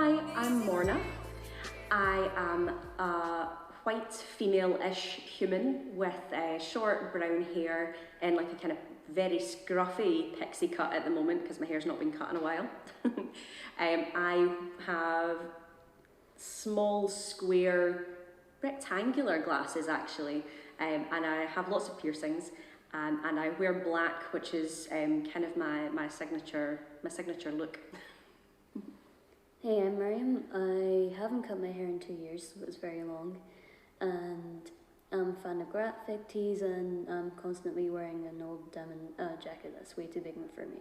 Hi, I'm Morna. I am a white female-ish human with short brown hair and like a kind of very scruffy pixie cut at the moment because my hair's not been cut in a while. I have small, square, rectangular glasses actually, and I have lots of piercings, and I wear black, which is kind of my signature look. Hey, I'm Mariam. I haven't cut my hair in 2 years, so it's very long, and I'm a fan of graphic tees, and I'm constantly wearing an old denim jacket that's way too big for me.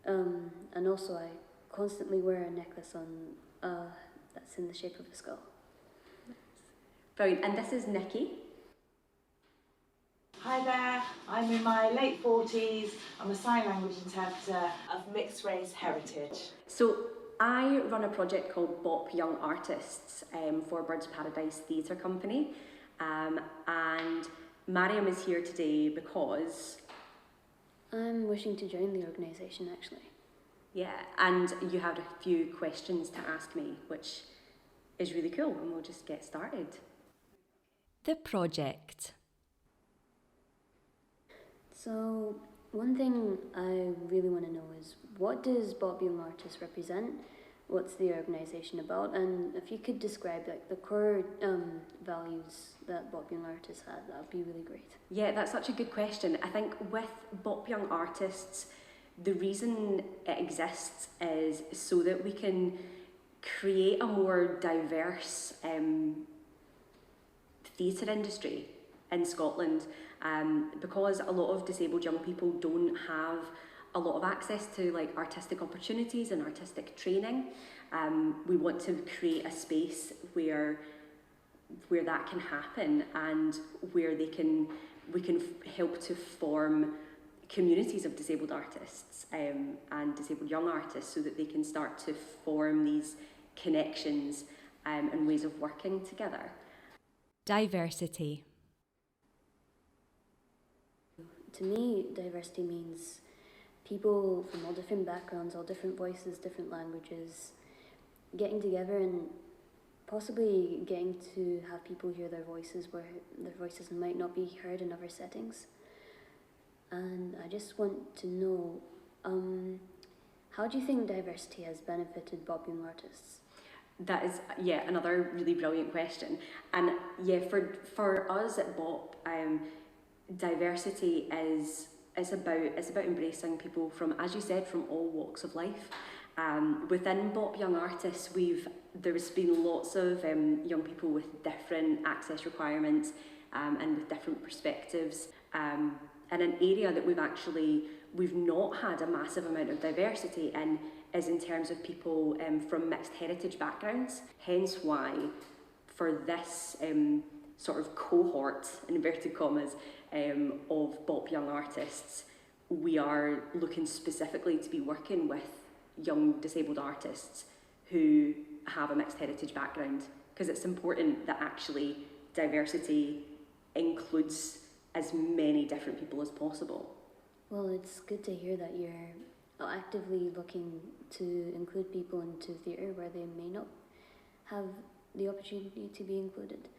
And also I constantly wear a necklace on that's in the shape of a skull. Brilliant. And this is Nikki. Hi there, I'm in my late 40s. I'm a sign language interpreter of mixed race heritage. So I run a project called BOP Young Artists for Paradse Theatre Company, and Mariam is here today because I'm wishing to join the organisation actually. Yeah, and you had a few questions to ask me, which is really cool, and we'll just get started. The project. So one thing I really want to know is, what does BOP Young Artists represent? What's the organisation about? And if you could describe like the core values that BOP Young Artists had, that would be really great. Yeah, that's such a good question. I think with BOP Young Artists, the reason it exists is so that we can create a more diverse theatre industry in Scotland, because a lot of disabled young people don't have a lot of access to like artistic opportunities and artistic training. We want to create a space where that can happen, and where we can help to form communities of disabled artists and disabled young artists, so that they can start to form these connections and ways of working together. Diversity. To me, diversity means people from all different backgrounds, all different voices, different languages, getting together and possibly getting to have people hear their voices where their voices might not be heard in other settings. And I just want to know, how do you think diversity has benefited BOP Young Artists? That is, another really brilliant question. And for us at BOP, diversity is about embracing people from, as you said, from all walks of life. Within BOP Young Artists, there's been lots of young people with different access requirements and with different perspectives. And an area that we've not had a massive amount of diversity in is in terms of people from mixed heritage backgrounds. Hence why, for this sort of cohort, in inverted commas, of BOP Young Artists, we are looking specifically to be working with young disabled artists who have a mixed heritage background, because it's important that actually diversity includes as many different people as possible. Well, it's good to hear that you're actively looking to include people into theatre where they may not have the opportunity to be included.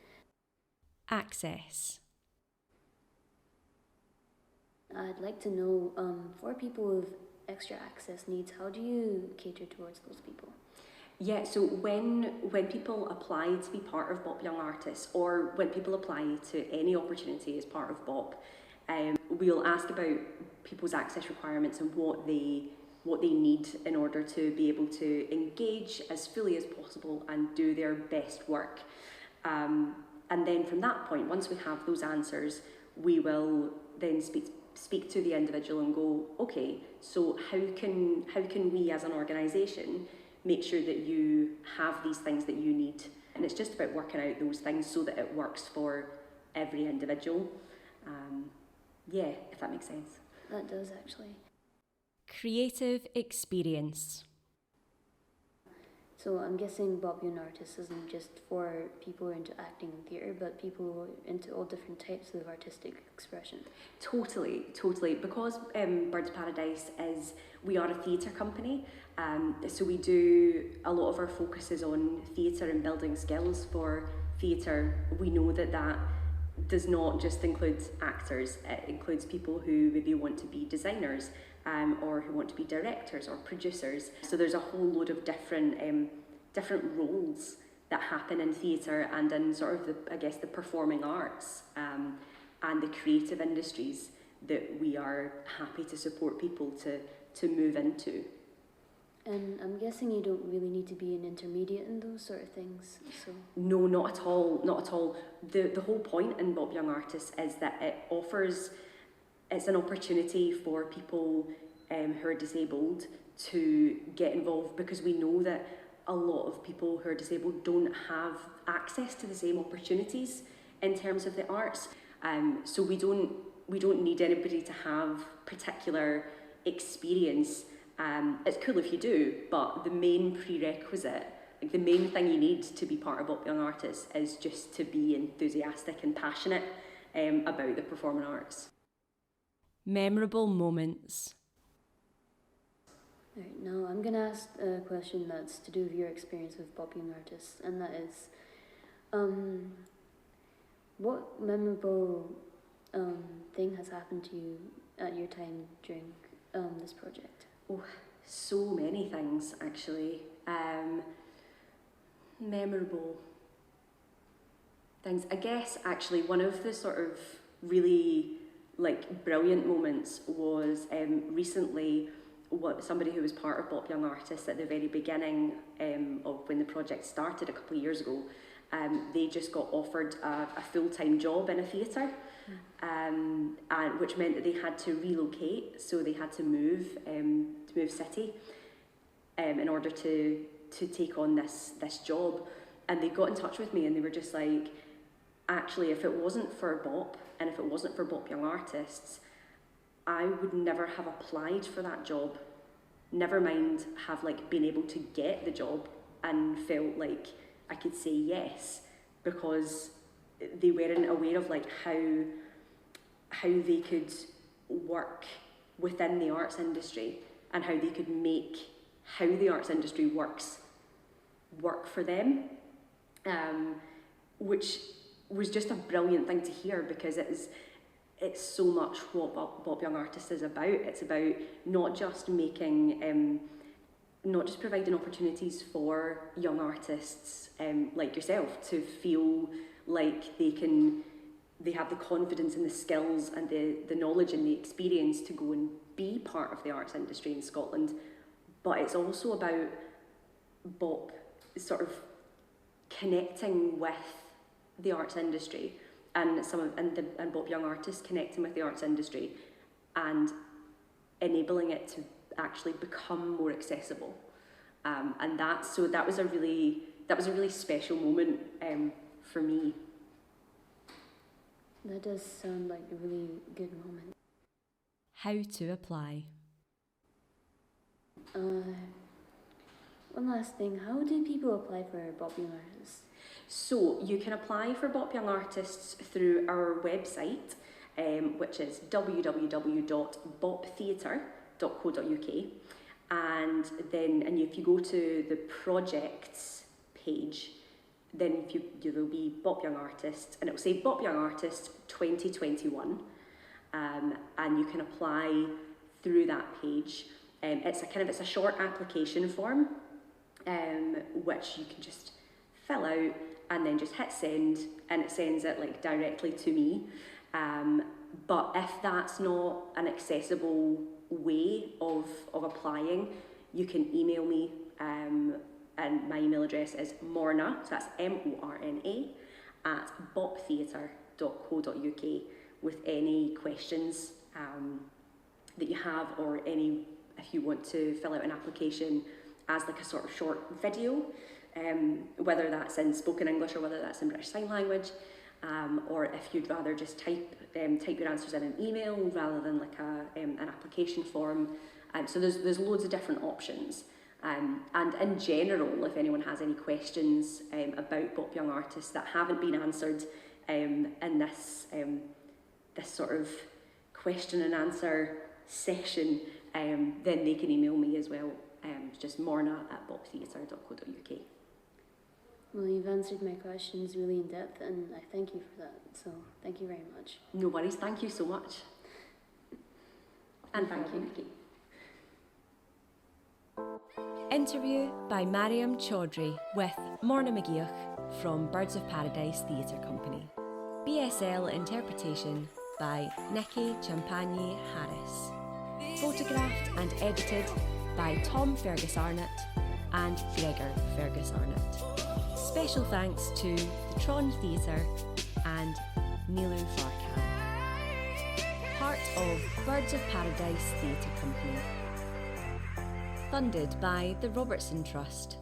Access. I'd like to know, for people with extra access needs, how do you cater towards those people? Yeah, so when people apply to be part of BOP Young Artists, or when people apply to any opportunity as part of BOP, we'll ask about people's access requirements and what they need in order to be able to engage as fully as possible and do their best work. And then from that point, once we have those answers, we will then speak to the individual and go, okay, so how can we as an organisation make sure that you have these things that you need? And it's just about working out those things so that it works for every individual. If that makes sense. That does, actually. Creative experience. So I'm guessing BOP Young Artists isn't just for people who are into acting and theatre, but people who are into all different types of artistic expression. Totally, totally. Because Paradse is, we are a theatre company, so we do, a lot of our focus is on theatre and building skills for theatre. We know that that does not just include actors, it includes people who maybe want to be designers, or who want to be directors or producers. So there's a whole load of different roles that happen in theatre and in sort of the performing arts, and the creative industries that we are happy to support people to move into. And I'm guessing you don't really need to be an intermediate in those sort of things. So No, not at all, not at all. The whole point in BOP Young Artists is that it's an opportunity for people who are disabled to get involved, because we know that a lot of people who are disabled don't have access to the same opportunities in terms of the arts. So we don't need anybody to have particular experience. It's cool if you do, but the main prerequisite, like the main thing you need to be part of BOP Young Artists, is just to be enthusiastic and passionate about the performing arts. Memorable moments. Right, now I'm going to ask a question that's to do with your experience with BOP Young Artists, and that is, what memorable thing has happened to you at your time during this project? Oh, so many things actually. Memorable things. I guess actually one of the sort of really brilliant moments was recently somebody who was part of BOP Young Artists at the very beginning of when the project started a couple of years ago. They just got offered a full-time job in a theatre, and which meant that they had to relocate, so they had to move city in order to take on this job. And they got in touch with me and they were just like, actually, if it wasn't for BOP and if it wasn't for BOP Young Artists, I would never have applied for that job, never mind have been able to get the job and felt like I could say yes, because they weren't aware of how they could work within the arts industry and how they could make how the arts industry work for them, which was just a brilliant thing to hear, because it's so much what BOP Young Artists is about. It's about not just providing opportunities for young artists like yourself to feel like they have the confidence and the skills and the knowledge and the experience to go and be part of the arts industry in Scotland, but it's also about BOP sort of connecting with the arts industry and BOP Young Artists connecting with the arts industry and enabling it to actually become more accessible, and that was a really special moment for me. That does sound like a really good moment. How to apply. One last thing, how do people apply for BOP Young Artists? So you can apply for BOP Young Artists through our website, which is www.boptheatre.co.uk, and if you go to the projects page, then there'll be BOP Young Artists, and it will say BOP Young Artists 2021, and you can apply through that page. It's a short application form, which you can just fill out and then just hit send, and it sends it directly to me. But if that's not an accessible way of applying, you can email me, and my email address is Morna, so that's MORNA, at boptheatre.co.uk with any questions that you have, or if you want to fill out an application as a sort of short video, whether that's in spoken English or whether that's in British Sign Language, or if you'd rather just type your answers in an email rather than an application form. So there's loads of different options, And in general, if anyone has any questions about BOP Young Artists that haven't been answered in this sort of question and answer session, then they can email me as well. It's just morna@boptheatre.co.uk. Well, you've answered my questions really in depth, and I thank you for that. So thank you very much. No worries, thank you so much. And thank you, Nikki. Interview by Mariam Chaudhry with Morna McGeoch from Birds of Paradise Theatre Company. BSL interpretation by Nikki Champagnie Harris. Photographed and edited by Fergus Arnott and Gregor Fergus Arnott. Special thanks to the Tron Theatre and Niloo-Far. Part of Birds of Paradise Theatre Company. Funded by the Robertson Trust.